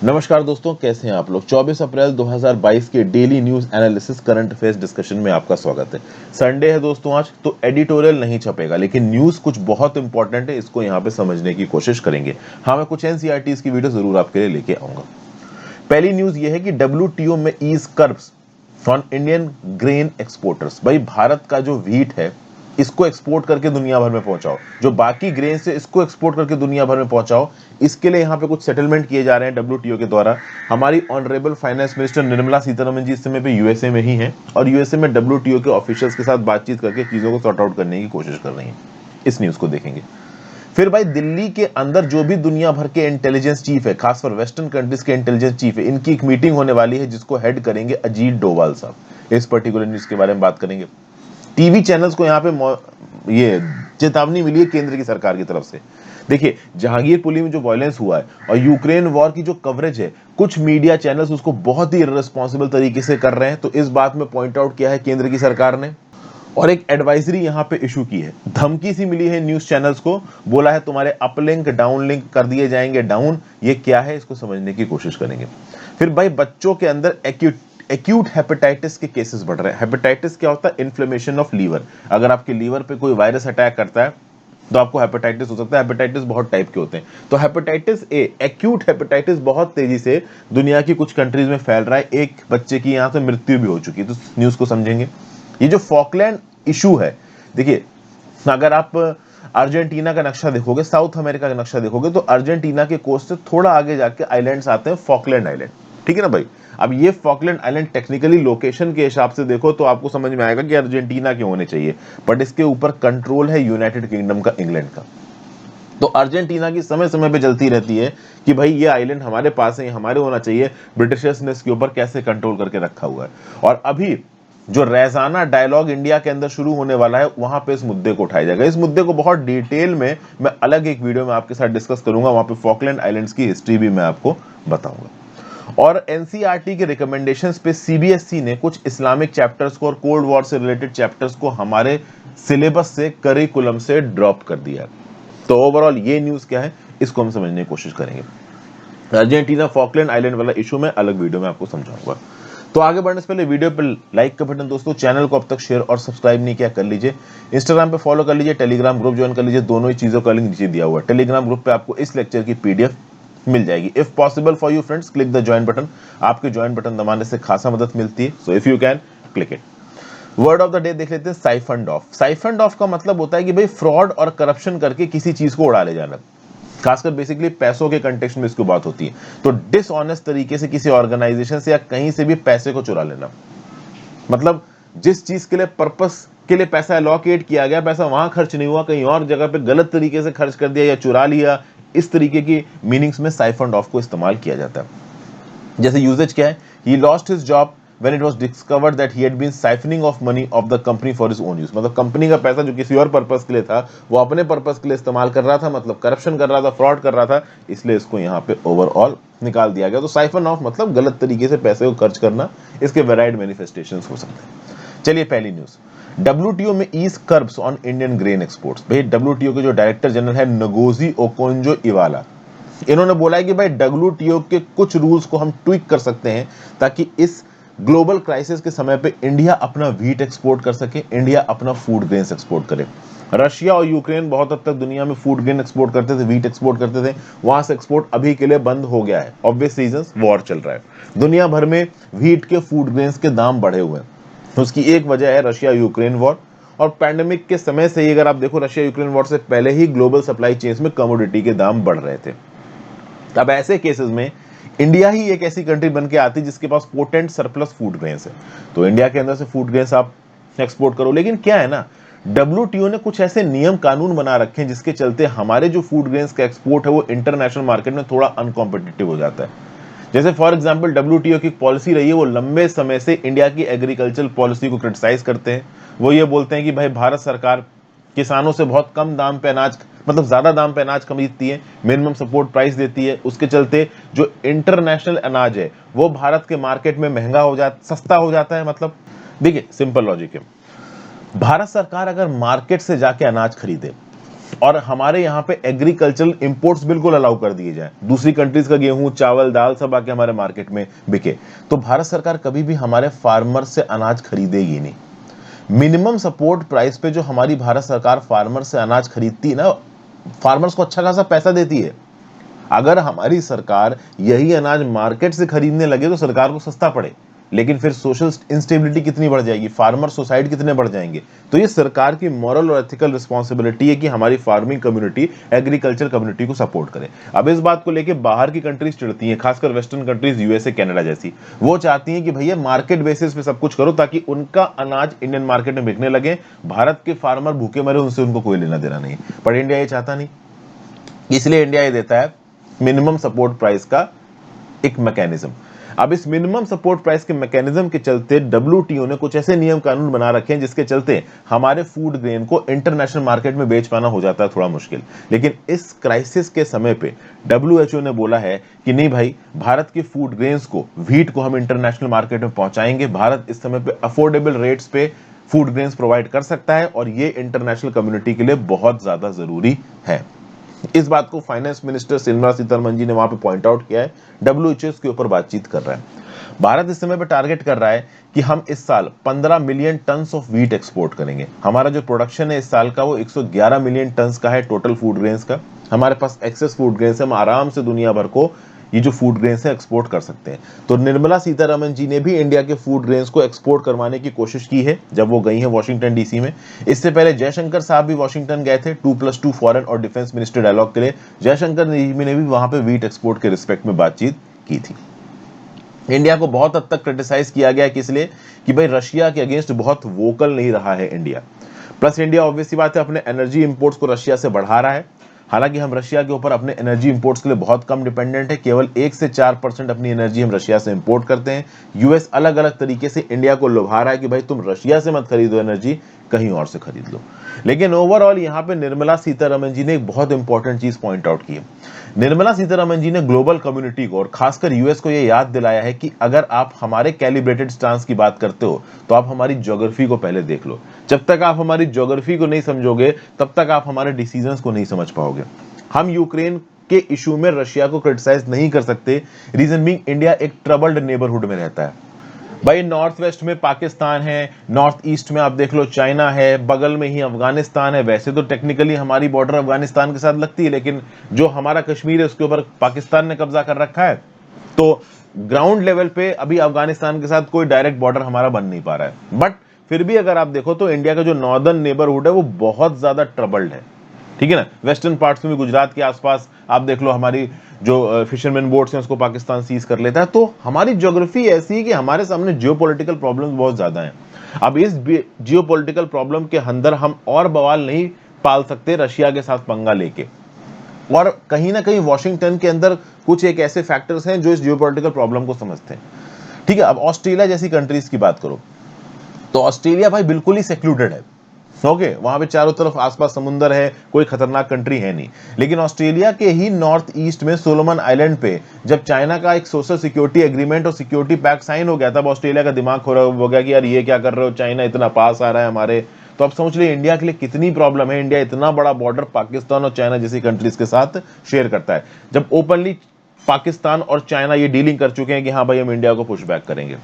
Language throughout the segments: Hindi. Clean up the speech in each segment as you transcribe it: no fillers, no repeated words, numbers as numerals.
नमस्कार दोस्तों, कैसे हैं आप लोग। 24 अप्रैल 2022 के daily news analysis current affairs discussion में आपका स्वागत है। संडे है दोस्तों आज, तो एडिटोरियल नहीं छपेगा, लेकिन न्यूज कुछ बहुत इंपॉर्टेंट है, इसको यहाँ पे समझने की कोशिश करेंगे। हाँ, मैं कुछ एनसीईआरटीज की वीडियो जरूर आपके लिए लेके आऊंगा। पहली न्यूज ये है कि डब्ल्यूटीओ में eases curbs on Indian grain exporters. भाई, भारत का जो व्हीट है इसको एक्सपोर्ट करके दुनिया भर में पहुंचाओ, जो बाकी ग्रेन से इसको एक्सपोर्ट करके दुनिया भर में पहुंचाओ। इसके लिए यहाँ पे कुछ सेटलमेंट किए जा रहे हैं डब्ल्यूटीओ के द्वारा। हमारी honourable finance minister Nirmala Sitharaman ji इस समय पे यूएसए में ही हैं और यूएसए में डब्ल्यूटीओ के ऑफिशियल्स के साथ बातचीत करके चीजों को सॉर्ट आउट करने की कोशिश कर रही हैं। इस न्यूज को देखेंगे। फिर भाई, दिल्ली के अंदर जो भी दुनिया भर के इंटेलिजेंस चीफ है, खासकर वेस्टर्न कंट्रीज के इंटेलिजेंस चीफ है, इनकी एक मीटिंग होने वाली है जिसको हेड करेंगे अजीत डोभाल साहब। इस पर्टिकुलर न्यूज के बारे में बात करेंगे। टीवी चैनल्स को यहाँ पे ये चेतावनी मिली है केंद्र की सरकार की तरफ से। देखिए, जहांगीरपुरी में जो वायलेंस हुआ है और यूक्रेन वॉर की जो कवरेज है, कुछ मीडिया चैनल्स उसको बहुत ही इररिस्पांसिबल तरीके से कर रहे हैं। तो इस बात में पॉइंट आउट किया है केंद्र की सरकार ने और एक एडवाइजरी यहाँ पे इशू की है। धमकी सी मिली है न्यूज चैनल्स को, बोला है तुम्हारे अपलिंक डाउनलिंक कर दिए जाएंगे डाउन। ये क्या है, इसको समझने की कोशिश करेंगे। फिर भाई, बच्चों के अंदर एक्यूट हेपेटाइटिस के केसेस बढ़ रहे हैं। हेपेटाइटिस क्या होता है? Inflammation of liver. अगर आपके लीवर पे कोई वायरस अटैक करता है तो आपको हेपेटाइटिस हो सकता है। हेपेटाइटिस बहुत टाइप के होते हैं। तो हेपेटाइटिस ए, एक्यूट हेपेटाइटिस बहुत तेजी से दुनिया की कुछ कंट्रीज में फैल रहा है। एक बच्चे की यहां से मृत्यु भी हो चुकी है। तो न्यूज को समझेंगे। ये जो फॉकलैंड इशू है, देखिए, अगर आप अर्जेंटीना का नक्शा देखोगे, साउथ अमेरिका का नक्शा देखोगे, तो अर्जेंटीना के कोस्ट से थोड़ा आगे जाके आइलैंड्स आते हैं, फॉकलैंड आइलैंड। ठीक है ना भाई। अब ये फॉकलैंड आइलैंड टेक्निकली लोकेशन के हिसाब से देखो तो आपको समझ में आएगा कि अर्जेंटीना के होने चाहिए, बट इसके ऊपर कंट्रोल है यूनाइटेड किंगडम का, इंग्लैंड का। तो अर्जेंटीना की समय समय पे जलती रहती है कि भाई ये आइलैंड हमारे पास है, हमारे होना चाहिए। ब्रिटिशर्स ने इसके ऊपर कैसे कंट्रोल करके रखा हुआ है। और अभी जो रैजाना डायलॉग इंडिया के अंदर शुरू होने वाला है, वहां पे इस मुद्दे को उठाया जाएगा। इस मुद्दे को बहुत डिटेल में मैं अलग एक वीडियो में आपके साथ डिस्कस करूंगा। वहां पे फॉकलैंड आइलैंड्स की हिस्ट्री भी मैं आपको बताऊंगा। और एनसीईआरटी के रिकमेंडेशंस पे सीबीएसई ने कुछ इस्लामिक चैप्टर्स को और कोल्ड वॉर से रिलेटेड चैप्टर्स को हमारे सिलेबस से, करिकुलम से ड्रॉप कर दिया है। तो ओवरऑल ये न्यूज क्या है, इसको हम समझने की कोशिश करेंगे। अर्जेंटीना फॉकलैंड आइलैंड वाला इशू में अलग वीडियो में आपको समझाऊंगा। तो आगे बढ़ने से पहले वीडियो पर लाइक का बटन, दोस्तों चैनल को अब तक शेयर और सब्सक्राइब नहीं किया कर लीजिए। इंस्टाग्राम पे फॉलो कर लीजिए, टेलीग्राम ग्रुप ज्वाइन कर लीजिए। दोनों ही चीजों का लिंक नीचे दिया हुआ है। टेलीग्राम ग्रुप पे आपको इस लेक्चर की पीडीएफ मिल जाएगी। If possible for you friends, click the join button. आपके ज्वाइन बटन दबाने से खासा मदद मिलती है, so if you can click it. Word of the day देख लेते हैं, साइफंड ऑफ। साइफंड ऑफ का मतलब होता है कि भाई फ्रॉड और करप्शन करके किसी चीज को उड़ा ले जाना। खासकर बेसिकली पैसों के कंटेक्स्ट में इसकी बात होती है। तो डिसऑनेस्ट तरीके से किसी ऑर्गेनाइजेशन से या कहीं से भी पैसे को चुरा लेना, मतलब जिस चीज के लिए पर्पस के लिए पैसा एलोकेट किया गया, पैसा वहां खर्च नहीं हुआ, कहीं और जगह पे गलत तरीके से खर्च कर दिया या चुरा लिया। इस तरीके की मीनिंग्स में साइफंड ऑफ को इस्तेमाल किया जाता है। जैसे यूजेज क्या है, he lost his job when it was discovered that he had been siphoning off money of the company for his own use। मतलब कंपनी का पैसा जो किसी और पर्पस के लिए था, वो अपने पर्पस के लिए इस्तेमाल कर रहा था, मतलब करप्शन कर रहा था, फ्रॉड कर रहा था, इसलिए इसको यहाँ पे ओवरऑल निकाल दिया गया। तो साइफन ऑफ मतलब गलत तरीके से पैसे को खर्च करना। इसके वेराइड मैनिफेस्टेशंस हो सकते हैं। चलिए पहली न्यूज, डब्ल्यूटीओ में eases curbs on Indian grain exports. भाई, डब्ल्यूटीओ के जो डायरेक्टर जनरल है नगोजी ओकोंजो इवाला, इन्होंने बोला है कि भाई डब्ल्यूटीओ के कुछ रूल्स को हम ट्विक कर सकते हैं ताकि इस ग्लोबल क्राइसिस के समय पे इंडिया अपना व्हीट एक्सपोर्ट कर सके, इंडिया अपना फूड ग्रेन्स एक्सपोर्ट करे। रशिया और यूक्रेन बहुत हद तक दुनिया में फूड ग्रेन एक्सपोर्ट करते थे, व्हीट एक्सपोर्ट करते थे। वहां से एक्सपोर्ट अभी के लिए बंद हो गया है, ऑब्वियस रीजंस, वॉर चल रहा है। दुनिया भर में व्हीट के, फूड ग्रेन्स के दाम बढ़े हुए हैं। उसकी एक वजह है रशिया यूक्रेन वॉर। और पैंडेमिक के समय से ही अगर आप देखो, रशिया यूक्रेन वॉर से पहले ही ग्लोबल सप्लाई चेन्स में कमोडिटी के दाम बढ़ रहे थे। अब ऐसे केसेस में इंडिया ही एक ऐसी कंट्री बन के आती जिसके पास पोटेंट सरप्लस फूड ग्रेन्स है। तो इंडिया के अंदर से फूड ग्रेन्स आप एक्सपोर्ट करो। लेकिन क्या है ना, डब्ल्यूटीओ ने कुछ ऐसे नियम कानून बना रखे हैं जिसके चलते हमारे जो फूड ग्रेन्स का एक्सपोर्ट है वो इंटरनेशनल मार्केट में थोड़ा अनकॉम्पिटिटिव हो जाता है। जैसे फॉर एग्जांपल, डब्ल्यूटीओ की पॉलिसी रही है, वो लंबे समय से इंडिया की एग्रीकल्चर पॉलिसी को क्रिटिसाइज करते हैं। वो ये बोलते हैं कि भाई भारत सरकार किसानों से बहुत कम दाम पे अनाज, मतलब ज्यादा दाम पे अनाज खरीदती है, मिनिमम सपोर्ट प्राइस देती है। उसके चलते जो इंटरनेशनल अनाज है वो भारत के मार्केट में महंगा हो जाता, सस्ता हो जाता है। मतलब देखिए, सिंपल लॉजिक है, भारत सरकार अगर मार्केट से जाके अनाज खरीदे और हमारे यहाँ पे एग्रीकल्चरल इंपोर्ट्स बिल्कुल अलाउ कर दिए जाए, दूसरी कंट्रीज का गेहूं, चावल, दाल सब आके हमारे मार्केट में बिके, तो भारत सरकार कभी भी हमारे फार्मर से अनाज खरीदेगी नहीं। मिनिमम सपोर्ट प्राइस पे जो हमारी भारत सरकार फार्मर से अनाज खरीदती है ना, फार्मर्स को अच्छा खासा पैसा देती है। अगर हमारी सरकार यही अनाज मार्केट से खरीदने लगे तो सरकार को सस्ता पड़े, लेकिन फिर सोशल इंस्टेबिलिटी कितनी बढ़ जाएगी, फार्मर सुसाइड कितने बढ़ जाएंगे। तो ये सरकार की मॉरल और एथिकल रिस्पॉन्सिबिलिटी है कि हमारी फार्मिंग कम्युनिटी, एग्रीकल्चर कम्युनिटी को सपोर्ट करे। अब इस बात को लेकर बाहर की कंट्रीज चिढ़ती हैं, खासकर वेस्टर्न कंट्रीज, यूएसए, कनाडा जैसी। वो चाहती हैं कि भैया मार्केट बेसिस पे सब कुछ करो ताकि उनका अनाज इंडियन मार्केट में बिकने लगे, भारत के फार्मर भूखे मरे, उनसे उनको कोई लेना देना नहीं। पर इंडिया ये चाहता नहीं, इसलिए इंडिया ये देता है मिनिमम सपोर्ट प्राइस का एक मैकेनिज्म। अब इस मिनिमम सपोर्ट प्राइस के मैकेनिज्म के चलते डब्ल्यूटीओ ने कुछ ऐसे नियम कानून बना रखे हैं जिसके चलते हमारे फूड ग्रेन को इंटरनेशनल मार्केट में बेच पाना हो जाता है थोड़ा मुश्किल। लेकिन इस क्राइसिस के समय पे डब्ल्यूएचओ ने बोला है कि नहीं भाई, भारत के फूड ग्रेन्स को, व्हीट को हम इंटरनेशनल मार्केट में पहुंचाएंगे। भारत इस समय पे अफोर्डेबल रेट्स पे फूड ग्रेन्स प्रोवाइड कर सकता है और ये इंटरनेशनल कम्युनिटी के लिए बहुत ज्यादा जरूरी है। इस बात को फाइनेंस मिनिस्टर निर्मला सीतारमण जी ने वहां पे पॉइंट आउट किया है। डब्ल्यूएचओ के ऊपर बातचीत कर रहा है। भारत इस समय पे टारगेट कर रहा है कि हम इस साल 15 million tons of wheat export करेंगे। हमारा जो प्रोडक्शन है इस साल का वो 111 मिलियन टन्स का है टोटल फूड ग्रेन्स का। हमारे पास एक्सेस फूड ग्रेन्स है, हम आराम से दुनिया भर को ये जो फूड ग्रेन्स है एक्सपोर्ट कर सकते हैं। तो निर्मला सीतारमण जी ने भी इंडिया के फूड ग्रेन्स को एक्सपोर्ट करवाने की कोशिश की है जब वो गई है वॉशिंगटन डीसी में। इससे पहले जयशंकर साहब भी वॉशिंगटन गए थे 2+2 फॉरेन और डिफेंस मिनिस्टर डायलॉग के लिए। जयशंकर जी ने भी वहां पे व्हीट एक्सपोर्ट के रिस्पेक्ट में बातचीत की थी। इंडिया को बहुत हद तक क्रिटिसाइज किया गया कि इसलिए कि भाई रशिया के अगेंस्ट बहुत वोकल नहीं रहा है इंडिया। प्लस इंडिया ऑब्वियस सी बात है अपने एनर्जी इंपोर्ट्स को रशिया से बढ़ा रहा है। हालांकि हम रशिया के ऊपर अपने एनर्जी इंपोर्ट्स के लिए बहुत कम डिपेंडेंट है, केवल 1 से 4% अपनी एनर्जी हम रशिया से इंपोर्ट करते हैं। यूएस अलग अलग तरीके से इंडिया को लुभा रहा है कि भाई तुम रशिया से मत खरीदो एनर्जी, कहीं और से खरीद लो। लेकिन ओवरऑल यहाँ पे निर्मला सीतारमण जी ने एक बहुत इंपॉर्टेंट चीज पॉइंट आउट की है। निर्मला सीतारमण जी ने ग्लोबल कम्युनिटी को और खासकर यूएस को यह याद दिलाया है कि अगर आप हमारे कैलिब्रेटेड स्टांस की बात करते हो तो आप हमारी ज्योग्राफी को पहले देख लो। जब तक आप हमारी ज्योग्राफी को नहीं समझोगे तब तक आप हमारे डिसीजंस को नहीं समझ पाओगे। हम यूक्रेन के इशू में रशिया को क्रिटिसाइज नहीं कर सकते, रीजन बीइंग इंडिया एक ट्रबल्ड नेबरहुड में रहता है। भाई नॉर्थ वेस्ट में पाकिस्तान है, नॉर्थ ईस्ट में आप देख लो चाइना है, बगल में ही अफगानिस्तान है। वैसे तो टेक्निकली हमारी बॉर्डर अफगानिस्तान के साथ लगती है, लेकिन जो हमारा कश्मीर है उसके ऊपर पाकिस्तान ने कब्जा कर रखा है। तो ग्राउंड लेवल पे अभी अफगानिस्तान के साथ कोई डायरेक्ट बॉर्डर हमारा बन नहीं पा रहा है। बट फिर भी अगर आप देखो तो इंडिया का जो नॉर्दर्न नेबरहुड है वो बहुत ज्यादा ट्रबल्ड है, ठीक है ना। वेस्टर्न पार्ट्स में भी गुजरात के आसपास आप देख लो हमारी जो फिशरमैन बोट्स हैं उसको पाकिस्तान सीज कर लेता है। तो हमारी ज्योग्राफी ऐसी है कि हमारे सामने जियोपॉलिटिकल प्रॉब्लम्स बहुत ज्यादा हैं। अब इस जियोपॉलिटिकल प्रॉब्लम के अंदर हम और बवाल नहीं पाल सकते रशिया के साथ पंगा लेके। और कहीं ना कहीं वॉशिंगटन के अंदर कुछ एक ऐसे फैक्टर्स हैं जो इस जियोपॉलिटिकल प्रॉब्लम को समझते हैं, ठीक है। अब ऑस्ट्रेलिया जैसी कंट्रीज की बात करो तो ऑस्ट्रेलिया भाई बिल्कुल ही सेक्लूडेड है, ओके। वहां पे चारों तरफ आसपास समुंदर है, कोई खतरनाक कंट्री है नहीं। लेकिन ऑस्ट्रेलिया के ही नॉर्थ ईस्ट में सोलोमन आइलैंड पे जब चाइना का एक सोशल सिक्योरिटी एग्रीमेंट और सिक्योरिटी पैक्ट साइन हो गया तब ऑस्ट्रेलिया का दिमाग हो गया कि यार ये क्या कर रहे हो, चाइना इतना पास आ रहा है हमारे। तो अब समझ लीजिए इंडिया के लिए कितनी प्रॉब्लम है। इंडिया इतना बड़ा बॉर्डर पाकिस्तान और चाइना जैसी कंट्रीज के साथ शेयर करता है, जब ओपनली पाकिस्तान और चाइना ये डीलिंग कर चुके हैं कि हाँ भाई हम इंडिया को पुश बैक करेंगे।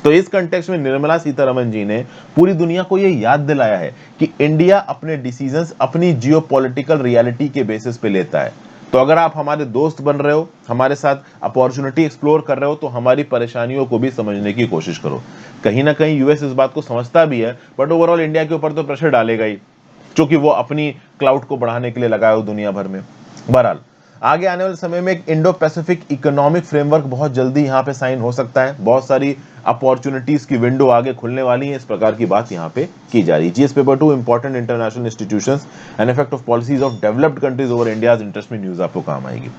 तो इस कंटेक्स्ट में निर्मला सीतारमण जी ने पूरी दुनिया को यह याद दिलाया है कि इंडिया अपने डिसीजंस अपनी जियोपॉलिटिकल रियलिटी के बेसिस पे लेता है। तो अगर आप हमारे दोस्त बन रहे हो, हमारे साथ अपॉर्चुनिटी एक्सप्लोर कर रहे हो, तो हमारी परेशानियों को भी समझने की कोशिश करो। कहीं ना कहीं यूएस इस बात को समझता भी है, बट ओवरऑल इंडिया के ऊपर तो प्रेशर डालेगा ही, क्योंकि वो अपनी क्लाउड को बढ़ाने के लिए लगाया हो दुनिया भर में। बहरहाल आगे आने वाले समय में एक इंडो पैसिफिक इकोनॉमिक फ्रेमवर्क बहुत जल्दी यहाँ पे साइन हो सकता है। बहुत सारी अपॉर्चुनिटीज की विंडो आगे खुलने वाली है, इस प्रकार की बात यहाँ पे की जा रही है। GS paper 2 important international institutions and effect of policies of developed countries over India's interest में न्यूज आपको काम आएगी।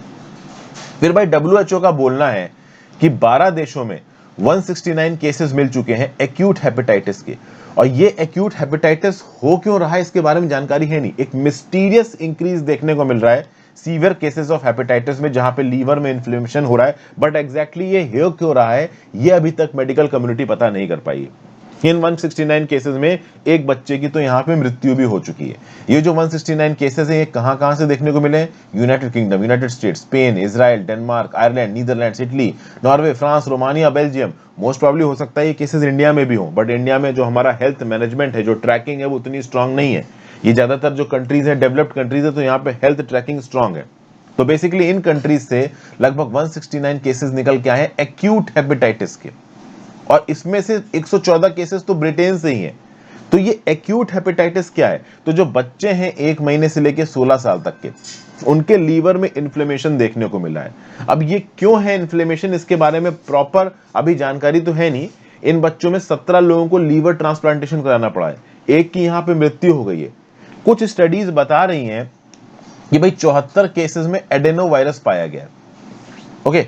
फिर भाई डब्ल्यूएचओ का बोलना है कि 12 देशों में 169 केसेस मिल चुके हैं एक्यूट हेपेटाइटिस के। और ये एक्यूट हेपेटाइटिस हो क्यों रहा है इसके बारे में जानकारी है नहीं। एक मिस्टीरियस इंक्रीज देखने को मिल रहा है सीवियर केसेस ऑफ हेपेटाइटिस में, जहां पे लीवर में इन्फ्लेमेशन हो रहा है। बट एग्जैक्टली ये हो क्यों रहा है ये अभी तक मेडिकल कम्युनिटी पता नहीं कर पाई। इन 169 केसेस में एक बच्चे की तो यहाँ पे मृत्यु भी हो चुकी है। ये जो 169 केसेस हैं ये कहाँ से देखने को मिले हैं? United kingdom, United states, Spain, Israel, Denmark, Ireland, Netherlands, Italy, Norway, France, Romania, Belgium. Most probably हो सकता है ये केसेस इंडिया में भी हो, बट इंडिया में जो हमारा हेल्थ मैनेजमेंट है, जो ट्रैकिंग है, वो उतनी स्ट्रांग नहीं है। ये ज्यादातर जो कंट्रीज है डेवलप्ड कंट्रीज है, तो यहाँ पे हेल्थ ट्रैकिंग स्ट्रांग है। तो बेसिकली इन कंट्रीज से लगभग 169 केसेस निकल के आए हैं एक्यूट हेपेटाइटिस के, और इसमें से 114 केसेस तो ब्रिटेन से ही हैं। तो ये एक्यूट हेपेटाइटिस क्या है? तो जो बच्चे हैं 1 महीने से लेकर 16 साल तक के, उनके लीवर में इन्फ्लेमेशन देखने को मिला है। अब ये क्यों है इन्फ्लेमेशन, इसके बारे में प्रॉपर अभी जानकारी तो है नहीं। इन बच्चों में 17 लोगों को लीवर ट्रांसप्लांटेशन कराना पड़ा है, एक की यहां पे मृत्यु हो गई है। कुछ स्टडीज बता रही हैं कि भाई 74 केसेस में एडेनो वायरस पाया गया है। ओके,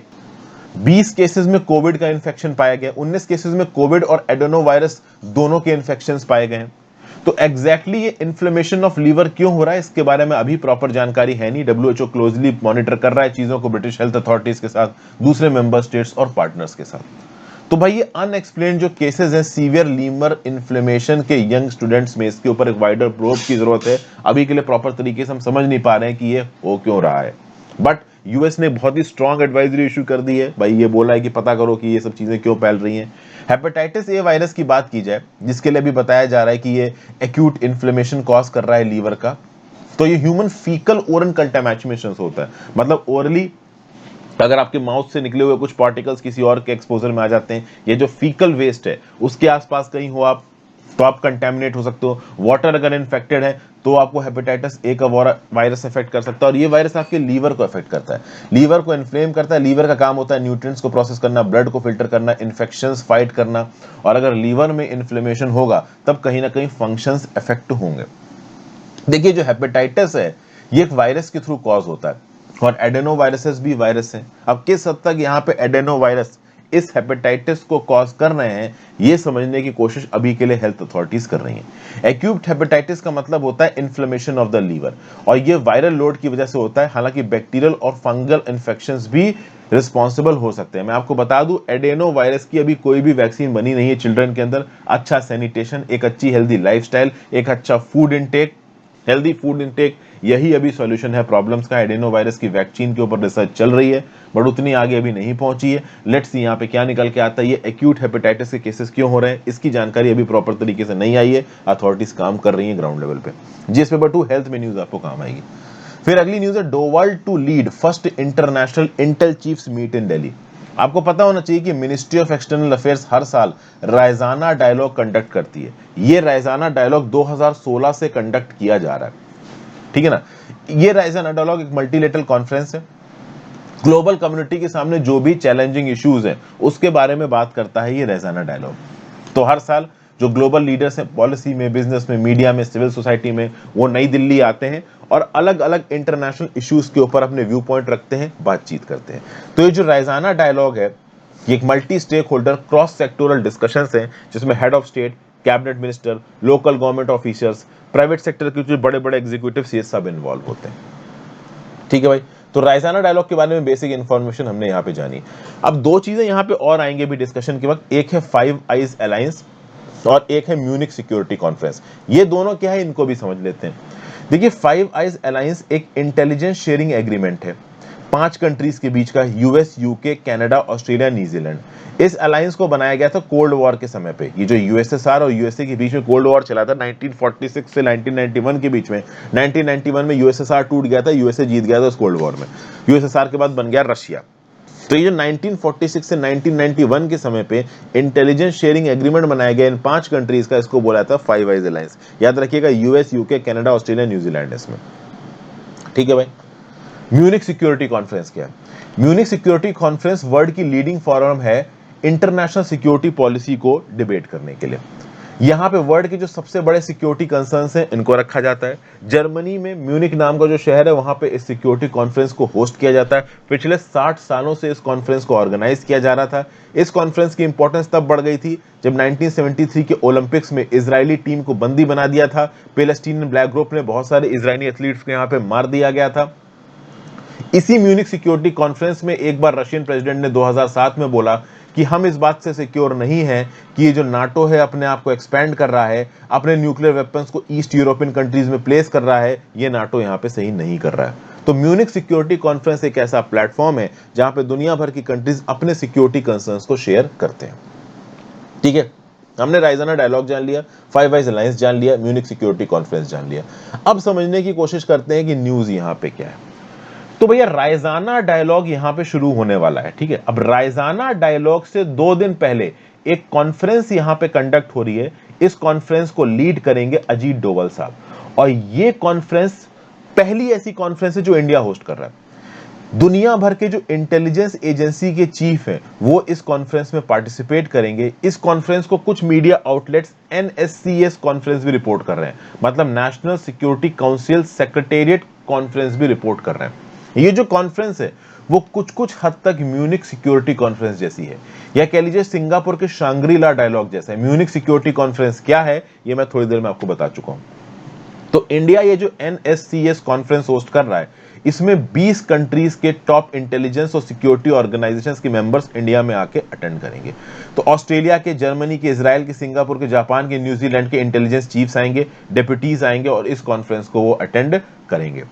20 केसेस में कोविड का इन्फेक्शन पाया गया, 19 केसेस में कोविड और एडेनो वायरस दोनों के इन्फेक्शंस पाए गए हैं। तो एग्जैक्टली ये इन्फ्लेमेशन ऑफ लीवर क्यों हो रहा है, इसके बारे में अभी प्रॉपर जानकारी है नहीं। डब्ल्यूएचओ क्लोजली मॉनिटर कर रहा है चीजों को, ब्रिटिश हेल्थ अथॉरिटीज के साथ, दूसरे मेंबर स्टेट्स और पार्टनर्स के साथ। तो भाई ये अनएक्सप्लेन जो केसेस हैं सीवियर लीवर इन्फ्लेमेशन के यंग स्टूडेंट्स में, इसके ऊपर एक वाइडर प्रोब की जरूरत है। अभी के लिए प्रॉपर तरीके से हम समझ नहीं पा रहे हैं कि ये हो क्यों रहा है, बट यूएस ने बहुत ही स्ट्रॉन्ग एडवाइजरी इशू कर दी है भाई, ये बोला है कि पता करो कि ये सब चीजें क्यों फैल रही हैं। हेपेटाइटिस ए वायरस की बात की जाए, जिसके लिए भी बताया जा रहा है कि ये एक्यूट इन्फ्लेमेशन कॉज कर रहा है लीवर का, तो ये ह्यूमन फीकल ओरल कंटामिनेशन होता है। मतलब ओरली अगर आपके माउथ से निकले हुए कुछ पार्टिकल्स किसी और के एक्सपोजर में आ जाते हैं, ये जो फीकल वेस्ट है उसके आसपास कहीं हो आप, तो आप कंटेमिनेट हो सकते हो। वाटर अगर इन्फेक्टेड है तो आपको हेपेटाइटिस ए का वायरस अफेक्ट कर सकता है, और ये वायरस आपके लीवर को अफेक्ट करता है, लीवर को इन्फ्लेम करता है। लीवर का काम होता है न्यूट्रिएंट्स को प्रोसेस करना, ब्लड को फिल्टर करना, इन्फेक्शंस फाइट करना, और अगर लीवर में इन्फ्लेमेशन होगा तब कहीं ना कहीं फंक्शंस अफेक्ट होंगे। देखिए जो हेपेटाइटिस है ये एक वायरस के थ्रू कॉज होता है, और एडेनो वायरसेस भी वायरस हैं। अब किस हद तक यहाँ पे एडेनो वायरस इस हेपेटाइटिस को कॉज कर रहे हैं, ये समझने की कोशिश अभी के लिए हेल्थ अथॉरिटीज कर रही हैं। एक्यूट हेपेटाइटिस का मतलब होता है इन्फ्लेमेशन ऑफ द लीवर, और ये वायरल लोड की वजह से होता है। हालांकि बैक्टीरियल और फंगल इन्फेक्शंस भी रिस्पॉन्सिबल हो सकते हैं। मैं आपको बता दूं, एडेनो वायरस की अभी कोई भी वैक्सीन बनी नहीं है चिल्ड्रन के अंदर। अच्छा सैनिटेशन, एक अच्छी हेल्दी लाइफस्टाइल, एक अच्छा food intake, healthy food intake, यही अभी सॉल्यूशन है प्रॉब्लम्स का। एडेनो वायरस की वैक्सीन के ऊपर रिसर्च चल रही है, बट उतनी आगे अभी नहीं पहुंची है। लेट्स सी यहाँ पे क्या निकल के आता है। ये एक्यूट हेपेटाइटिस के केसेस क्यों हो रहे हैं, इसकी जानकारी अभी प्रॉपर तरीके से नहीं आई है। अथॉरिटीज काम कर रही है ग्राउंड लेवल पे। जिस पेपर 2 हेल्थ में न्यूज आपको काम आएगी। फिर अगली न्यूज है, Doval to lead first international intel chiefs meet in Delhi. आपको पता होना चाहिए कि मिनिस्ट्री ऑफ एक्सटर्नल अफेयर्स हर साल रायजाना डायलॉग कंडक्ट करती है। ये रायजाना डायलॉग 2016 से कंडक्ट किया जा रहा है, ठीक है ना। ये रायजाना डायलॉग एक मल्टीलेटरल कॉन्फ्रेंस है, ग्लोबल कम्युनिटी के सामने जो भी चैलेंजिंग इश्यूज हैं उसके बारे में बात करता है ये रायजाना डायलॉग। तो हर साल जो ग्लोबल लीडर्स हैं पॉलिसी में, बिजनेस में, मीडिया में, सिविल सोसाइटी में, वो नई दिल्ली आते हैं और अलग अलग इंटरनेशनल इश्यूज के ऊपर अपने व्यू पॉइंट रखते हैं, बातचीत करते हैं। तो ये जो रायजाना डायलॉग है ये एक multi stakeholder cross sectoral discussions हैं, जिसमें head of state, cabinet minister, local government officers, private sector के जो बड़े बड़े एग्जीक्यूटिव्स, ये सब इन्वॉल्व होते हैं। ठीक है भाई, तो रायजाना डायलॉग के बारे में बेसिक इंफॉर्मेशन हमने यहाँ पे जानी। अब दो चीजें यहाँ पे और आएंगे भी डिस्कशन के वक्त, एक है फाइव आइज अलायंस और एक है म्यूनिक सिक्योरिटी कॉन्फ्रेंस। ये दोनों क्या है इनको भी समझ लेते हैं। देखिए फाइव आइज अलायंस एक इंटेलिजेंस शेयरिंग एग्रीमेंट है 5 कंट्रीज के बीच का, US, UK, Canada, Australia, New Zealand. इस अलायंस को बनाया गया था कोल्ड वॉर के समय पे। ये जो यूएसएसआर और यूएसए के बीच में कोल्ड वॉर चला था 1946 से 1991 के बीच में। 1991 में यूएसएसआर टूट गया था, यूएसए जीत गया था उस कोल्ड वॉर में। यूएसएसआर के बाद बन गया रशिया। तो ये 1946 से 1991 के समय पे इंटेलिजेंस शेयरिंग एग्रीमेंट बनाया गया इन 5 कंट्रीज का, इसको बोला था फाइव आइज अलायंस। याद रखिएगा US, UK, Canada, Australia, New Zealand इसमें। ठीक है भाई। म्यूनिक सिक्योरिटी कॉन्फ्रेंस क्या है? म्यूनिक सिक्योरिटी कॉन्फ्रेंस वर्ल्ड की लीडिंग फोरम है इंटरनेशनल सिक्योरिटी पॉलिसी को डिबेट करने के लिए। यहां पे वर्ल्ड के जो सबसे बड़े सिक्योरिटी कंसर्न्स हैं इनको रखा जाता है। जर्मनी में म्यूनिक नाम का जो शहर है वहां पे इस सिक्योरिटी कॉन्फ्रेंस को होस्ट किया जाता है। पिछले 60 सालों से इस कॉन्फ्रेंस को ऑर्गेनाइज किया जा रहा था। इस कॉन्फ्रेंस की इंपॉर्टेंस तब बढ़ गई थी जब 1973 के ओलंपिक्स में इजरायली टीम को बंदी बना दिया था। पैलेस्टीनियन ब्लैक ग्रुप ने बहुत सारे इजरायली एथलीट्स को यहाँ पे मार दिया गया था। इसी म्यूनिक सिक्योरिटी कॉन्फ्रेंस में एक बार रशियन प्रेसिडेंट ने 2007 में बोला कि हम इस बात से सिक्योर नहीं है कि ये जो नाटो है अपने आप को एक्सपेंड कर रहा है, अपने न्यूक्लियर वेपन्स को ईस्ट यूरोपियन कंट्रीज में प्लेस कर रहा है, ये नाटो यहाँ पे सही नहीं कर रहा है। तो म्यूनिक सिक्योरिटी कॉन्फ्रेंस एक ऐसा प्लेटफॉर्म है जहां पे दुनिया भर की कंट्रीज अपने सिक्योरिटी कंसर्न्स को शेयर करते हैं। ठीक है, हमने राइजाना डायलॉग जान लिया, फाइव आइज अलायंस जान लिया, म्यूनिक सिक्योरिटी कॉन्फ्रेंस जान लिया। अब समझने की कोशिश करते हैं कि न्यूज यहां पे क्या है। तो भैया राइजाना डायलॉग यहां पे शुरू होने वाला है। ठीक है, अब राइजाना डायलॉग से 2 दिन पहले एक कॉन्फ्रेंस यहां पे कंडक्ट हो रही है। इस कॉन्फ्रेंस को लीड करेंगे अजीत डोवल साहब, और ये कॉन्फ्रेंस पहली ऐसी कॉन्फ्रेंस है जो इंडिया होस्ट कर रहा है। दुनिया भर के जो इंटेलिजेंस एजेंसी के चीफ हैं वो इस कॉन्फ्रेंस में पार्टिसिपेट करेंगे। इस कॉन्फ्रेंस को कुछ मीडिया आउटलेट्स NSCS कॉन्फ्रेंस भी रिपोर्ट कर रहे हैं, मतलब national security council secretariat conference भी रिपोर्ट कर रहे हैं। ये जो कॉन्फ्रेंस है वो कुछ कुछ हद तक म्यूनिक सिक्योरिटी कॉन्फ्रेंस जैसी है, या कह लीजिए सिंगापुर के शांग्री-ला डायलॉग जैसा है। म्यूनिक सिक्योरिटी कॉन्फ्रेंस क्या है ये मैं थोड़ी देर में आपको बता चुका हूं। तो इंडिया ये जो NSCS कॉन्फ्रेंस होस्ट कर रहा है, इसमें 20 कंट्रीज के टॉप इंटेलिजेंस और सिक्योरिटी ऑर्गेनाइजेशंस के मेंबर्स इंडिया में आके अटेंड करेंगे। तो ऑस्ट्रेलिया के, जर्मनी के, इजराइल के, सिंगापुर के, जापान के, न्यूजीलैंड के इंटेलिजेंस चीफ्स आएंगे, डेप्यूटीज आएंगे और इस कॉन्फ्रेंस को वो अटेंड करेंगे।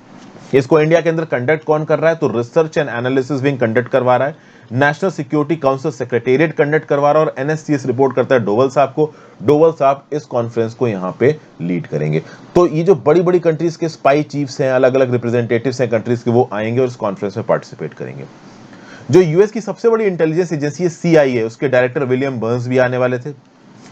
इसको इंडिया के अंदर कंडक्ट कौन कर रहा है? तो research and analysis wing conduct करवा रहा है, national security council secretariat conduct करवा रहा है, और NSCS रिपोर्ट करता है डोवल साहब को। डोवल साहब इस कॉन्फ्रेंस को यहां पे लीड करेंगे। तो ये जो बड़ी बड़ी कंट्रीज के स्पाई चीफ्स हैं, अलग अलग रिप्रेजेंटेटिव्स हैं कंट्रीज के, वो आएंगे और इस कॉन्फ्रेंस में पार्टिसिपेट करेंगे। जो यूएस की सबसे बड़ी इंटेलिजेंस एजेंसी है CIA, उसके डायरेक्टर विलियम बर्न्स भी आने वाले थे।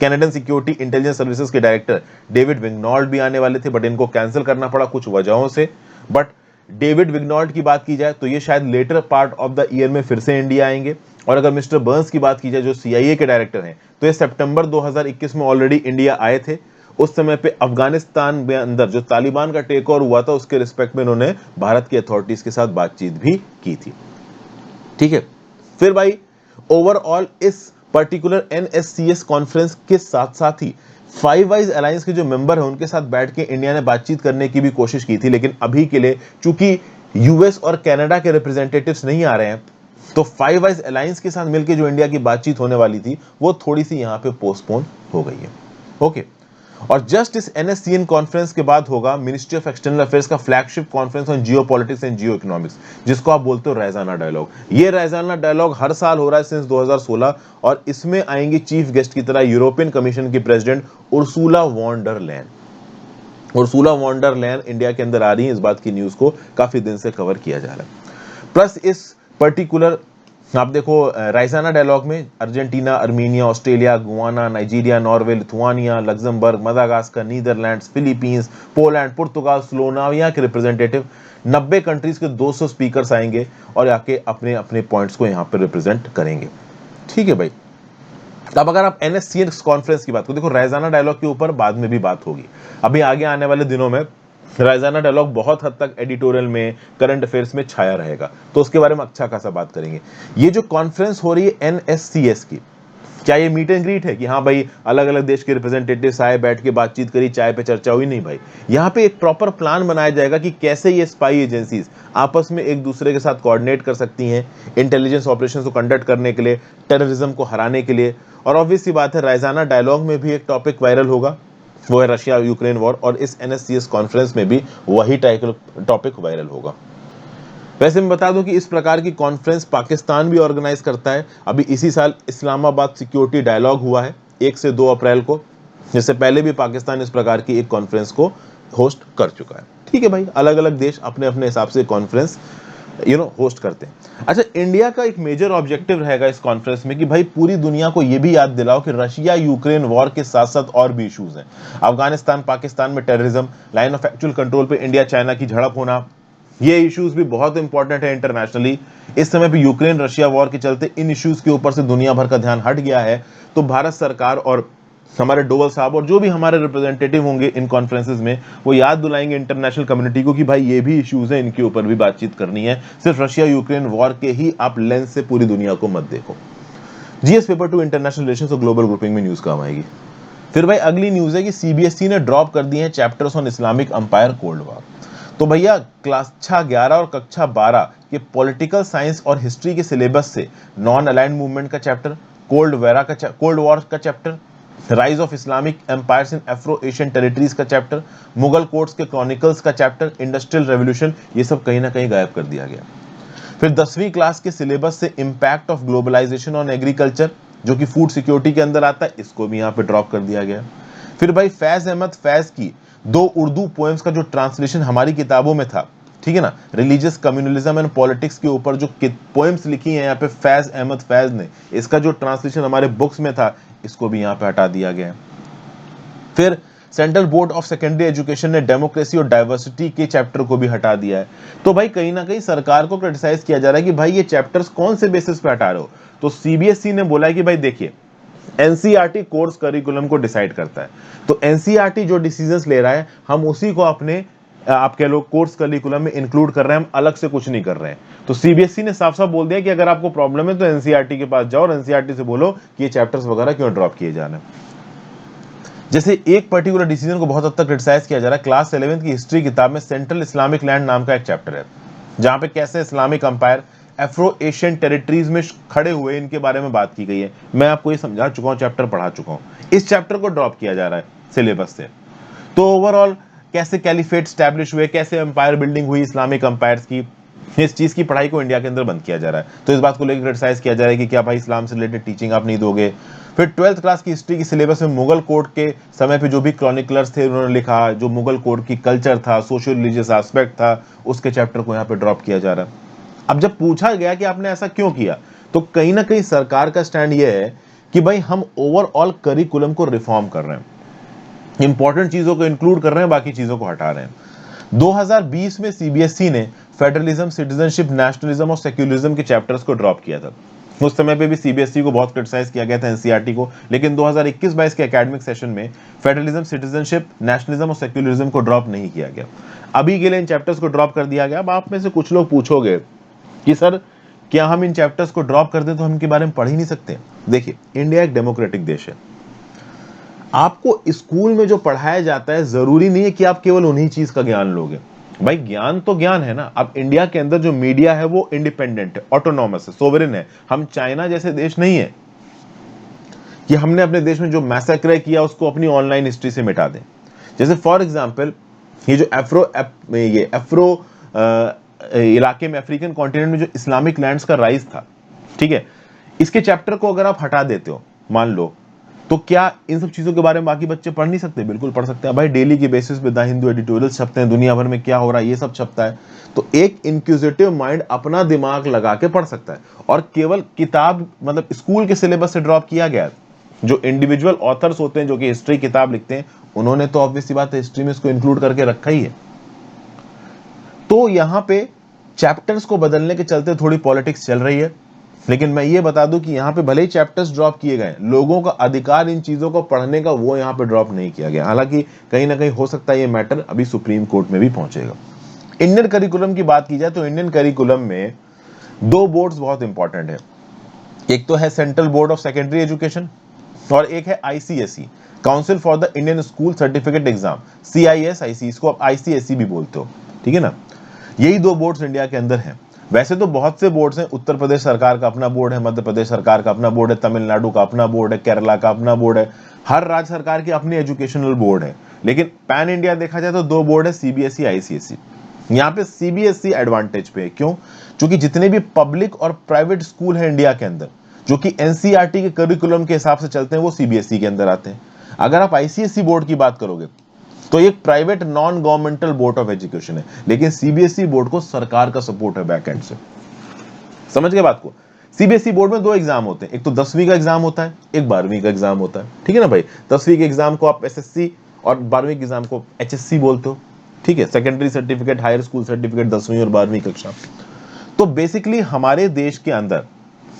कैनेडियन सिक्योरिटी इंटेलिजेंस सर्विसेज के डायरेक्टर डेविड विग्नॉल्ड भी आने वाले थे, बट इनको कैंसिल करना पड़ा कुछ वजहों से। बट डेविड विग्नॉल्ड की बात की जाए तो ये शायद latter part of the year में फिर से इंडिया आएंगे। और अगर मिस्टर बर्न्स की बात की जाए जो CIA के डायरेक्टर हैं, तो ये सितंबर 2021 में ऑलरेडी इंडिया आए थे। उस समय पे अफगानिस्तान में अंदर जो तालिबान का टेक ओवर हुआ था उसके रिस्पेक्ट में इन्होंने भारत की अथॉरिटीज के साथ बातचीत भी की थी। ठीक है, फिर भाई ओवरऑल इस पर्टिकुलर NSCS कॉन्फ्रेंस के साथ साथ ही फाइव आइज अलायंस के जो मेंबर हैं उनके साथ बैठ के इंडिया ने बातचीत करने की भी कोशिश की थी, लेकिन अभी के लिए चूंकि US और कनाडा के रिप्रेजेंटेटिव्स नहीं आ रहे हैं, तो फाइव आइज अलायंस के साथ मिलकर जो इंडिया की बातचीत होने वाली थी वो थोड़ी सी यहां पे पोस्टपोन हो गई है। ओके, और जस्ट इस NSCN कॉन्फ्रेंस के बाद होगा मिनिस्ट्री ऑफ एक्सटर्नल अफेयर्स का flagship conference on geopolitics and Jio economics, जिसको आप बोलते हो रायजाना डायलॉग। ये रायजाना डायलॉग हर साल हो रहा है सिंस 2016, और इसमें आएंगी चीफ गेस्ट की तरह यूरोपियन कमीशन की president Ursula von der Leyen. Ursula von der Leyen India के अंदर आ रही है, इस बात की न्यूज को काफी दिन से कवर किया जा रहा है। प्लस इस पर्टिकुलर आप देखो रायजाना डायलॉग में Argentina, Armenia, Australia, Guyana, Nigeria, Norway, Lithuania, Luxembourg, Madagascar, Netherlands, Philippines, Poland, पुर्तगाल, स्लोवाकिया के रिप्रेजेंटेटिव 90 कंट्रीज के 200 स्पीकर्स आएंगे और आके अपने अपने पॉइंट्स को यहां पर रिप्रेजेंट करेंगे। ठीक है भाई, अब अगर आप NSCS कॉन्फ्रेंस की बात करो, देखो रायजाना डायलॉग के ऊपर बाद में भी बात होगी। अभी आगे आने वाले दिनों में रायजाना डायलॉग बहुत हद तक एडिटोरियल में, करंट अफेयर्स में छाया रहेगा, तो उसके बारे में अच्छा खासा बात करेंगे। ये जो कॉन्फ्रेंस हो रही है NSCS की, क्या ये मीट एंड ग्रीट है कि हाँ भाई अलग अलग देश के रिप्रेजेंटेटिव्स आए, बैठ के बातचीत करी, चाय पे चर्चा हुई? नहीं भाई, यहाँ पे एक प्रॉपर प्लान बनाया जाएगा कि कैसे ये स्पाई एजेंसीज आपस में एक दूसरे के साथ कोऑर्डिनेट कर सकती हैं इंटेलिजेंस ऑपरेशन को कंडक्ट करने के लिए, टेररिज्म को हराने के लिए। और ऑब्वियस सी बात है रायजाना डायलॉग में भी एक टॉपिक वायरल होगा, वो है रशिया यूक्रेन वॉर, और इस NSCS कॉन्फ्रेंस में भी वही टॉपिक वायरल होगा। वैसे मैं बता दूं कि इस प्रकार की कॉन्फ्रेंस पाकिस्तान भी ऑर्गेनाइज करता है। अभी इसी साल इस्लामाबाद सिक्योरिटी डायलॉग हुआ है 1 से 2 अप्रैल को, जिससे पहले भी पाकिस्तान इस प्रकार की एक कॉन्फ्रेंस को होस्ट कर चुका है। ठीक है भाई, अलग अलग देश अपने अपने हिसाब से कॉन्फ्रेंस होस्ट करते हैं। अच्छा, इंडिया का एक मेजर ऑब्जेक्टिव रहेगा इस कॉन्फ्रेंस में कि भाई पूरी दुनिया को यह भी याद दिलाओ कि रशिया यूक्रेन वॉर के साथ साथ और भी इश्यूज हैं। अफगानिस्तान पाकिस्तान में terrorism, line of actual control पे इंडिया चाइना की झड़प होना, ये इश्यूज भी बहुत इंपॉर्टेंट है इंटरनेशनली। इस समय पे यूक्रेन रशिया वॉर के चलते इन इश्यूज के ऊपर से दुनिया भर का ध्यान हट गया है। तो भारत सरकार और हमारे डोवल साहब और जो भी हमारे रिप्रेजेंटेटिव होंगे इन कॉन्फ्रेंसेस में, वो याद दिलाएंगे इंटरनेशनल कम्युनिटी को कि भाई ये भी इश्यूज हैं, इनके ऊपर भी बातचीत करनी है। सिर्फ रशिया यूक्रेन वॉर के ही आप लेंस से पूरी दुनिया को मत देखो। GS पेपर 2 इंटरनेशनल रिलेशंस और ग्लोबल ग्रुपिंग में न्यूज काम आएगी। फिर भाई अगली न्यूज है कि CBSE ने ड्रॉप कर दिए हैं chapters on Islamic empire cold war. तो भैया कक्षा 11 और कक्षा 12 के पॉलिटिकल साइंस और हिस्ट्री के सिलेबस से नॉन अलाइंड मूवमेंट का चैप्टर, कोल्ड वॉर का chapter, rise of Islamic empires in Afro Asian territories का चैप्टर, मुगल कोर्ट्स के क्रॉनिकल्स का चैप्टर, इंडस्ट्रियल रेवोल्यूशन, ये सब कहीं ना कहीं गायब कर दिया गया। फिर 10वीं क्लास के सिलेबस से impact of globalisation on agriculture, जो कि फूड सिक्योरिटी के अंदर आता है, इसको भी यहाँ पे ड्रॉप कर दिया गया। फिर भाई फैज अहमद फैज की 2 उर्दू पोएम्स का जो ट्रांसलेशन हमारी किताबों में था, ठीक है ना, रिलीजियस कम्युनलिज्म एंड पॉलिटिक्स के ऊपर जो पोएम्स लिखी हैं यहाँ पे फैज अहमद फैज ने, इसका जो ट्रांसलेशन हमारे बुक्स में था, इसको भी यहाँ पे हटा दिया गया। फिर central board of secondary education ने डेमोक्रेसी और डाइवर्सिटी के चैप्टर को भी हटा दिया है। तो भाई कहीं ना कहीं सरकार को क्रिटिसाइज किया जा रहा है कि भाई ये चैप्टर्स कौन से बेसिस पे हटा रहे हो। तो सीबीएसई ने बोला है कि भाई देखिए, एनसीईआरटी कोर्स करिकुलम को डिसाइड करता है, तो एनसीईआरटी जो डिसीजंस ले रहा है, हम उसी को अपने आपके लोग कोर्स करिकुलम में इंक्लूड कर रहे हैं, हम अलग से कुछ नहीं कर रहे हैं। तो सीबीएसई ने साफ साफ बोल दिया कि अगर आपको प्रॉब्लम है तो एनसीईआरटी के पास जाओ और एनसीईआरटी से बोलो कि ये चैप्टर्स वगैरह क्यों ड्रॉप किए जा रहे हैं। जैसे एक पर्टिकुलर डिसीजन को बहुत हद तक क्रिटिसाइज किया जा रहा है, क्लास 11th की हिस्ट्री किताब में सेंट्रल इस्लामिक लैंड नाम का एक चैप्टर है, जहां पे कैसे Islamic umpire Afro Asian territories में खड़े हुए, इनके बारे में बात की गई है। मैं आपको ये समझा चुका हूं, चैप्टर पढ़ा चुका हूं। इस चैप्टर को ड्रॉप किया जा रहा है सिलेबस से। तो ओवरऑल कैसे कैलिफेट स्टैब्लिश हुए, कैसे एम्पायर बिल्डिंग हुई इस्लामिक अंपायर्स की, इस चीज की पढ़ाई को इंडिया के अंदर बंद किया जा रहा है। तो इस बात को लेकर क्रिटिसाइज किया जा रहा है कि क्या भाई इस्लाम से रिलेटेड टीचिंग आप नहीं दोगे। फिर 12th क्लास की हिस्ट्री की सिलेबस में मुगल कोर्ट के समय पे जो भी क्रॉनिकलर्स थे उन्होंने लिखा, जो मुगल कोर्ट की कल्चर था, सोशल रिलीजियस एस्पेक्ट था, उसके चैप्टर को यहाँ पे ड्रॉप किया जा रहा है। अब जब पूछा गया कि आपने ऐसा क्यों किया, तो कहीं ना कहीं सरकार का स्टैंड यह है कि भाई हम ओवरऑल करिकुलम को रिफॉर्म कर रहे हैं, इंपॉर्टेंट चीजों को इंक्लूड कर रहे हैं, बाकी चीजों को हटा रहे हैं। 2020 में सीबीएसई ने फेडरलिज्म, सिटीजनशिप, नेशनलिज्म और सेक्युलरिज्म के चैप्टर्स को ड्रॉप किया था। उस समय पे भी सीबीएसई को बहुत क्रिटिसाइज किया गया था, एनसीईआरटी को, लेकिन 2021-22 के एकेडमिक सेशन में फेडरलिज्म, सिटीजनशिप, नेशनलिज्म और सेक्युलरिज्म को ड्रॉप नहीं किया गया। अभी के लिए इन चैप्टर्स को ड्रॉप कर दिया गया। अब आप में से कुछ लोग पूछोगे कि सर क्या हम इन चैप्टर्स को ड्रॉप कर दें तो हम इनके बारे में पढ़ ही नहीं सकते। देखिए, इंडिया एक डेमोक्रेटिक देश है। आपको स्कूल में जो पढ़ाया जाता है, जरूरी नहीं है कि आप केवल उन्हीं चीज का ज्ञान लोगे। भाई ज्ञान तो ज्ञान है ना। अब इंडिया के अंदर जो मीडिया है वो इंडिपेंडेंट है, ऑटोनॉमस है, सोवरेन है। हम चाइना जैसे देश नहीं है कि हमने अपने देश में जो मैसेक्रे किया उसको अपनी ऑनलाइन हिस्ट्री से मिटा दें। जैसे फॉर एग्जांपल ये जो अफ्रो इलाके में, अफ्रीकन कॉन्टिनेंट में जो इस्लामिक लैंड्स का राइज था, ठीक है, इसके चैप्टर को अगर आप हटा देते हो मान लो, तो क्या इन सब चीजों के बारे में बाकी बच्चे पढ़ नहीं सकते? बिल्कुल पढ़ सकते हैं भाई। डेली की बेसिस पे द हिंदू एडिटोरियल छपते हैं, दुनिया भर में क्या हो रहा है ये सब छपता है। तो एक इंक्विजिटिव माइंड अपना दिमाग लगा के पढ़ सकता है। और केवल किताब मतलब स्कूल के सिलेबस से ड्रॉप किया गया, जो इंडिविजुअल ऑथर्स होते हैं जो कि हिस्ट्री किताब लिखते हैं, उन्होंने तो ऑब्वियस सी बात है हिस्ट्री में इसको इंक्लूड करके रखा ही है। तो यहां पे चैप्टर्स को बदलने के चलते थोड़ी पॉलिटिक्स चल रही है। लेकिन मैं ये बता दूं कि यहाँ पे भले ही चैप्टर्स ड्रॉप किए गए, लोगों का अधिकार इन चीजों को पढ़ने का वो यहाँ पे ड्रॉप नहीं किया गया। हालांकि कहीं ना कहीं हो सकता है ये मैटर अभी सुप्रीम कोर्ट में भी पहुंचेगा। इंडियन करिकुलम की बात की जाए तो इंडियन करिकुलम में 2 बोर्ड्स बहुत इंपॉर्टेंट है। एक तो है central board of secondary education और एक है ICSE, council for the Indian school certificate exam, CISIC, इसको आप ICSE भी बोलते हो, ठीक है ना। यही 2 बोर्ड्स इंडिया के अंदर हैं। वैसे तो बहुत से बोर्ड्स हैं, उत्तर प्रदेश सरकार का अपना बोर्ड है, मध्य प्रदेश सरकार का अपना बोर्ड है, तमिलनाडु का अपना बोर्ड है, केरला का अपना बोर्ड है। हर राज्य सरकार की अपनी एजुकेशनल बोर्ड है। लेकिन पैन इंडिया देखा जाए तो 2 बोर्ड है, CBSE, ICSE। यहाँ पे CBSE एडवांटेज पे है। क्यों? क्योंकि जितने भी पब्लिक और प्राइवेट स्कूल है इंडिया के अंदर जो कि एनसीईआरटी के करिकुलम के हिसाब से चलते हैं, वो CBSE के अंदर आते हैं। अगर आप ICSE बोर्ड की बात करोगे तो एक private non governmental board of education है, लेकिन CBSE बोर्ड को सरकार का सपोर्ट है बैक एंड से। समझ गए बात को? CBSE बोर्ड में 2 एग्जाम होते हैं, एक तो 10वीं का एग्जाम होता है, एक 12वीं का एग्जाम होता है, ठीक है ना भाई। 10वीं के एग्जाम को आप SSC और 12वीं के एग्जाम को HSC बोलते हो, ठीक है, secondary certificate, higher school certificate, 10वीं और 12वीं कक्षा। तो बेसिकली हमारे देश के अंदर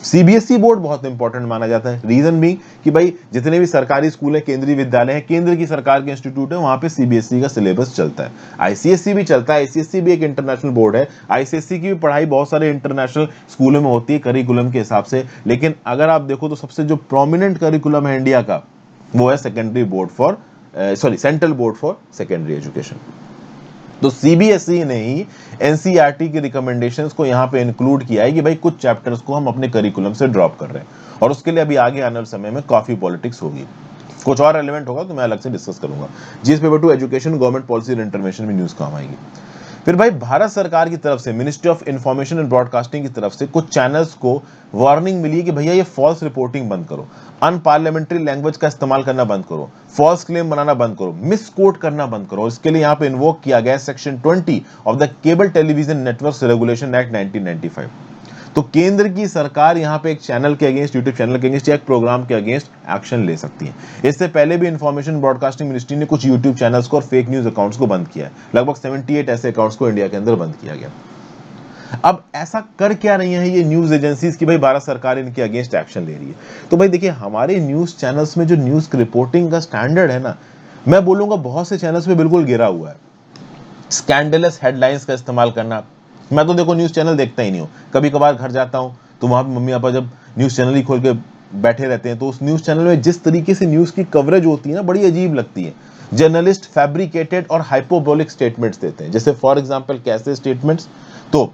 CBSE बोर्ड बहुत इंपॉर्टेंट माना जाता है। रीजन भी कि भाई जितने भी सरकारी स्कूल है, केंद्रीय विद्यालय है, केंद्र की सरकार के इंस्टीट्यूट है, वहां पे CBSE का सिलेबस चलता है। ICSE भी चलता है, ICSE भी एक इंटरनेशनल बोर्ड है। ICSE की भी पढ़ाई बहुत सारे इंटरनेशनल स्कूलों में होती है करिकुलम के हिसाब से। लेकिन अगर आप देखो तो सबसे जो प्रोमिनेंट करिकुलम है इंडिया का, वो है central board for secondary education. तो सीबीएसई ने ही एनसीईआरटी की रिकमेंडेशंस को यहाँ पे इंक्लूड किया है कि भाई कुछ चैप्टर्स को हम अपने करिकुलम से ड्रॉप कर रहे हैं, और उसके लिए अभी आगे आने वाले समय में काफी पॉलिटिक्स होगी। कुछ और रेलेवेंट होगा तो मैं अलग से डिस्कस करूंगा। GS paper 2 education government policy और इंटरवेंशन में न्यूज काम आएगी। फिर भाई भारत सरकार की तरफ से ministry of information and broadcasting की तरफ से कुछ चैनल्स को वार्निंग मिली है कि भैया ये फॉल्स रिपोर्टिंग बंद करो, अनपार्लियामेंट्री लैंग्वेज का इस्तेमाल करना बंद करो, फॉल्स क्लेम बनाना बंद करो, मिस कोट करना बंद करो। इसके लिए यहाँ पे इन्वोक किया गया section 20 of the cable television networks regulation act 1995। तो केंद्र की सरकार यहाँ पे एक चैनल के अगेंस्ट, यूट्यूब चैनल के अगेंस्ट या एक प्रोग्राम के अगेंस्ट एक्शन ले सकती है। इससे पहले भी इंफॉर्मेशन ब्रॉडकास्टिंग मिनिस्ट्री ने कुछ यूट्यूब चैनल्स को और फेक न्यूज अकाउंट्स को बंद किया है। लगभग 78 ऐसे अकाउंट्स को इंडिया के अंदर बंद किया गया। अब ऐसा कर क्या रही है ये न्यूज एजेंसीज कि भाई भारत सरकार इनके अगेंस्ट एक्शन ले रही है? तो भाई देखिए, हमारे न्यूज चैनल्स में जो न्यूज रिपोर्टिंग का स्टैंडर्ड है ना, मैं बोलूंगा बहुत से चैनल्स में बिल्कुल गिरा हुआ है। स्कैंडलस हेडलाइंस का इस्तेमाल करना, मैं तो देखो न्यूज चैनल देखता ही नहीं हूँ। कभी कभार घर जाता हूँ तो वहां पे मम्मी पापा जब न्यूज चैनल ही खोल के बैठे रहते हैं, तो उस न्यूज चैनल में जिस तरीके से न्यूज की कवरेज होती है ना, बड़ी अजीब लगती है। जर्नलिस्ट फैब्रिकेटेड और हाइपोबोलिक स्टेटमेंट्स देते हैं। जैसे फॉर एग्जांपल कैसे स्टेटमेंट्स, तो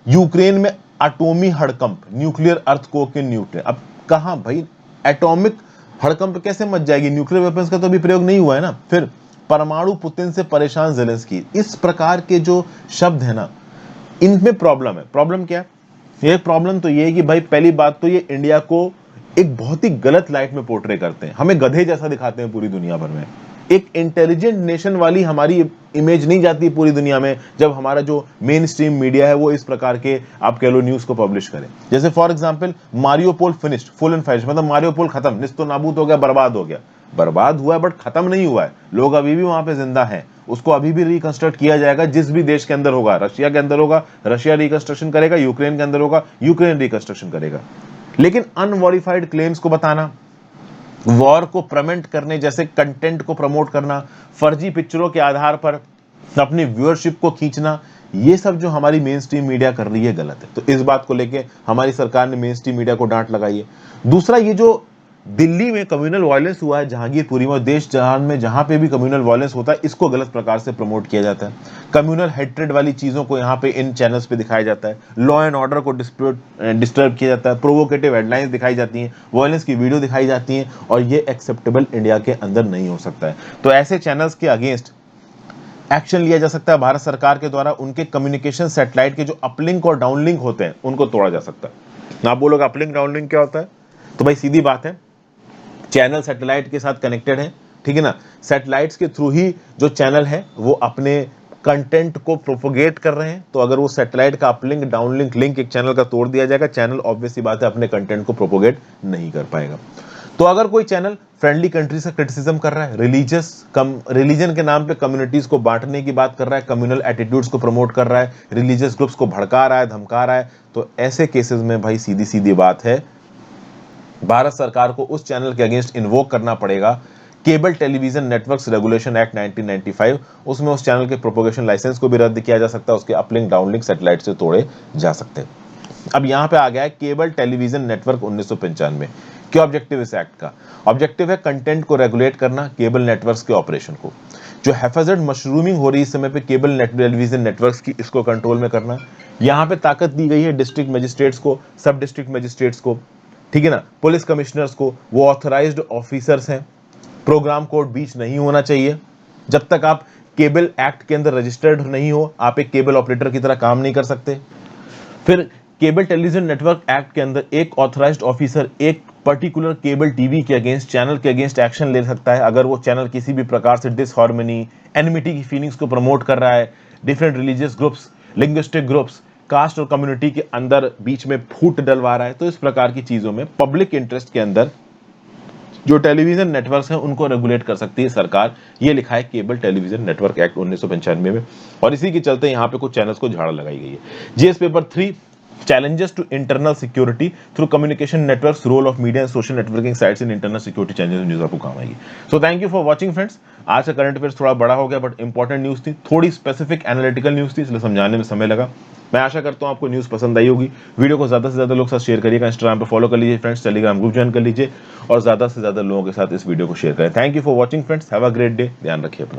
यूक्रेन में एटॉमी हड़कंप, न्यूक्लियर अर्थक्वेक इन न्यूक्लियर। अब कहां भाई एटॉमिक हड़कंप कैसे मच जाएगी? न्यूक्लियर वेपन्स का तो अभी प्रयोग नहीं हुआ है ना। फिर परमाणु पुतिन से परेशान ज़ेलेंस्की, इस प्रकार के जो शब्द है ना, इनमें प्रॉब्लम है। प्रॉब्लम क्या है? ये प्रॉब्लम तो ये है कि भाई पहली बात तो ये इंडिया को एक बहुत ही गलत लाइट में पोर्ट्रे करते हैं, हमें गधे जैसा दिखाते हैं पूरी दुनिया भर में। एक इंटेलिजेंट नेशन वाली हमारी इमेज नहीं जाती पूरी दुनिया में जब हमारा जो मेन स्ट्रीम मीडिया है वो इस प्रकार के आप कह लो न्यूज को पब्लिश करे। जैसे for example Mariupol finished, full and finished, मतलब मारियोपोल खत्म, निस्तो नाबूद हो गया, बर्बाद हो गया। बर्बाद हुआ है बट खत्म नहीं हुआ है, लोग अभी भी वहां पे जिंदा हैं, उसको अभी भी रिकंस्ट्रक्ट किया जाएगा। जिस भी देश के अंदर होगा, रशिया के अंदर होगा रशिया रिकंस्ट्रक्शन करेगा, यूक्रेन के अंदर होगा यूक्रेन रिकंस्ट्रक्शन करेगा। लेकिन अनवेरिफाइड क्लेम्स को बताना, वॉर को प्रमेंट करने जैसे कंटेंट को प्रमोट करना, फर्जी पिक्चरों के आधार पर अपनी व्यूअरशिप को खींचना, ये सब जो हमारी मेन स्ट्रीम मीडिया कर रही है गलत है। तो इस बात को लेके हमारी सरकार ने मेन स्ट्रीम मीडिया को डांट लगाई है। दूसरा, ये जो दिल्ली में कम्युनल वायलेंस हुआ है जहांगीरपुरी में, देश जहान में जहां पे भी कम्युनल वायलेंस होता है, इसको गलत प्रकार से प्रमोट किया जाता है। कम्युनल हेट्रेड वाली चीजों को यहाँ पे इन चैनल्स पे दिखाया जाता है। लॉ एंड ऑर्डर को डिस्टर्ब किया जाता है, प्रोवोकेटिव हेडलाइंस दिखाई जाती हैं, वायलेंस की वीडियो दिखाई जाती हैं, और ये एक्सेप्टेबल इंडिया के अंदर नहीं हो सकता है। तो ऐसे चैनल्स के अगेंस्ट एक्शन लिया जा सकता है भारत सरकार के द्वारा। उनके कम्युनिकेशन सैटेलाइट के जो अपलिंक और डाउनलिंक होते हैं उनको तोड़ा जा सकता है। आप बोलोगे अपलिंक डाउनलिंक क्या होता है? तो भाई सीधी बात है, चैनल सैटेलाइट के साथ कनेक्टेड है, ठीक है ना। सैटेलाइट्स के थ्रू ही जो चैनल है वो अपने कंटेंट को प्रोपोगेट कर रहे हैं। तो अगर वो सैटेलाइट का अपलिंक डाउनलिंक लिंक एक चैनल का तोड़ दिया जाएगा, चैनल ऑब्वियस सी बात है अपने कंटेंट को प्रोपोगेट नहीं कर पाएगा। तो अगर कोई चैनल फ्रेंडली कंट्री से क्रिटिसिज्म कर रहा है, रिलीजन के नाम पे कम्युनिटीज को बांटने की बात कर रहा है, कम्युनल एटीट्यूड्स को प्रमोट कर रहा है, रिलीजियस ग्रुप्स को भड़का रहा है, धमका रहा है, तो ऐसे केसेस में भाई सीधी सीधी बात है, भारत सरकार को उस चैनल के अगेंस्ट इन्वोक करना पड़ेगा cable television networks regulation act 1995। उसमें उस चैनल के प्रोपोगेशन लाइसेंस को भी रद्द किया जा सकता है, उसके अपलिंक डाउनलिंक सैटेलाइट से तोड़े जा सकते हैं। अब यहां पे आ गया है केबल टेलीविजन नेटवर्क 1995। क्या ऑब्जेक्टिव इस एक्ट का? ऑब्जेक्टिव है कंटेंट को रेगुलेट करना, केबल नेटवर्क्स के ऑपरेशन को। जो हैफाजत मशरूमिंग हो रही है इस समय पे केबल टेलीविजन नेटवर्क्स की, इसको कंट्रोल में करना। यहां पे ताकत दी गई है डिस्ट्रिक्ट मजिस्ट्रेट्स को, सब डिस्ट्रिक्ट मजिस्ट्रेट्स को, ठीक है ना, पुलिस कमिश्नर्स को, वो ऑथराइज्ड ऑफिसर्स हैं। प्रोग्राम कोड बीच नहीं होना चाहिए। जब तक आप केबल एक्ट के अंदर रजिस्टर्ड नहीं हो, आप एक केबल ऑपरेटर की तरह काम नहीं कर सकते। फिर केबल टेलीविजन नेटवर्क एक्ट के अंदर एक ऑथराइज्ड ऑफिसर एक पर्टिकुलर केबल टीवी के अगेंस्ट, चैनल के अगेंस्ट एक्शन ले सकता है अगर वो चैनल किसी भी प्रकार से डिसहार्मनी, एनिमिटी की फीलिंग्स को प्रमोट कर रहा है, different religious groups, linguistic groups, caste और कम्युनिटी के अंदर बीच में फूट डलवा रहा है। तो इस प्रकार की चीजों में पब्लिक इंटरेस्ट के अंदर जो टेलीविजन नेटवर्क्स हैं उनको रेगुलेट कर सकती है सरकार। ये लिखा है केबल टेलीविजन नेटवर्क एक्ट 1995 में, और इसी के चलते यहाँ पे कुछ चैनल्स को झाड़ लगाई गई है। GS paper 3 challenges to internal security through communication networks, role of media and social networking sites in internal security challenges news आपको काम आएगी। So thank you for watching friends. आज का करंट अफेयर्स थोड़ा बड़ा हो गया बट इंपॉर्टेंट न्यूज थी, थोड़ी स्पेसिफिक एनालिटिकल न्यूज थी, इसलिए समझाने में समय लगा। मैं आशा करता हूं आपको न्यूज पसंद आई होगी। वीडियो को ज्यादा से ज्यादा लोग साथ शेयर करिएगा, इंस्टाग्राम पे फॉलो कर लीजिए फ्रेंड्स, टेलीग्राम ग्रुप ज्वाइन कर लीजिए और ज्यादा से ज्यादा लोगों के साथ इस वीडियो को शेयर करें। Thank you for watching friends, have a great day, ध्यान रखिए अपना।